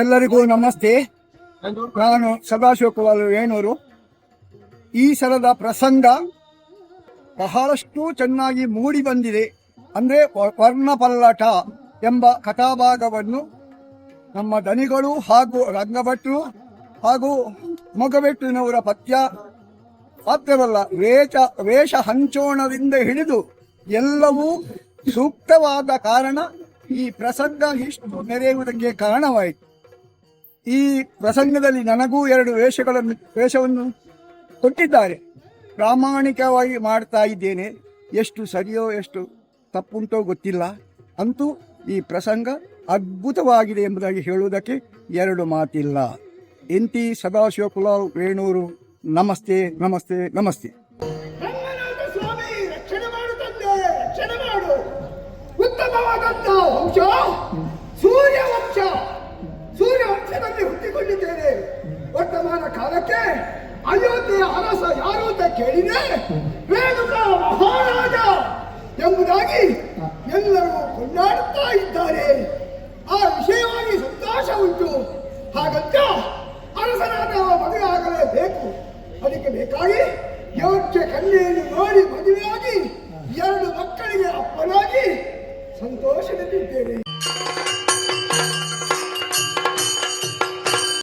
ಎಲ್ಲರಿಗೂ ನಮಸ್ತೆ. ನಾನು ಸದಾಶಿವಕುಮಾರ್ ವೇಣೂರು. ಈ ಸಲದ ಪ್ರಸಂಗ ಬಹಳಷ್ಟು ಚೆನ್ನಾಗಿ ಮೂಡಿ ಬಂದಿದೆ. ಅಂದರೆ ವರ್ಣಪಲ್ಲಟ ಎಂಬ ಕಥಾಭಾಗವನ್ನು ನಮ್ಮ ದನಿಗಳು ಹಾಗೂ ರಂಗಭಟ್ರು ಹಾಗೂ ಮೊಗಬೆಟ್ಟಿನವರ ಪಾತ್ರವಲ್ಲ ವೇಷ ಹಂಚೋಣದಿಂದ ಹಿಡಿದು ಎಲ್ಲವೂ ಸೂಕ್ತವಾದ ಕಾರಣ ಈ ಪ್ರಸಂಗ ಇಷ್ಟು ನೆರೆಯುವುದಕ್ಕೆ ಕಾರಣವಾಯಿತು. ಈ ಪ್ರಸಂಗದಲ್ಲಿ ನನಗೂ 2 ವೇಷವನ್ನು ಕೊಟ್ಟಿದ್ದಾರೆ. ಪ್ರಾಮಾಣಿಕವಾಗಿ ಮಾಡ್ತಾ ಇದ್ದೇನೆ. ಎಷ್ಟು ಸರಿಯೋ ಎಷ್ಟು ತಪ್ಪುಂಟೋ ಗೊತ್ತಿಲ್ಲ. ಅಂತೂ ಈ ಪ್ರಸಂಗ ಅದ್ಭುತವಾಗಿದೆ ಎಂಬುದಾಗಿ ಹೇಳುವುದಕ್ಕೆ 2 ಮಾತಿಲ್ಲ. NT ಸದಾಶಿವಕುಮಾರ್ ವೇಣೂರು. ನಮಸ್ತೆ ನಮಸ್ತೆ ನಮಸ್ತೆ. ಉತ್ತಮವಾದಂತಹ ವಂಶ ಸೂರ್ಯವಂಶದಲ್ಲಿ ಹುಟ್ಟಿಕೊಂಡಿದ್ದೇನೆ. ವರ್ತಮಾನ ಕಾಲಕ್ಕೆ ಅಯೋಧ್ಯೆಯ ಅರಸ ಯಾರು ಅಂತ ಕೇಳಿದೆ, ರೇಣುಕ ಮಹಾರಾಜ ಎಂಬುದಾಗಿ ಎಲ್ಲರೂ ಕೊಂಡಾಡುತ್ತಾ ಇದ್ದಾರೆ. ಆ ವಿಷಯವಾಗಿ ಸಂತೋಷ ಉಂಟು. ಹಾಗಂತ ಅರಸನಾದ ಮದುವೆ ಆಗಲೇಬೇಕು. ಅದಕ್ಕೆ ಬೇಕಾಗಿ ಯೋಗ್ಯ ಕನ್ಯೆಯನ್ನು ನೋಡಿ ಮದುವೆಯಾಗಿ 2 ಮಕ್ಕಳಿಗೆ ಅಪ್ಪನಾಗಿ ಸಂತೋಷದಲ್ಲಿದ್ದೇನೆ.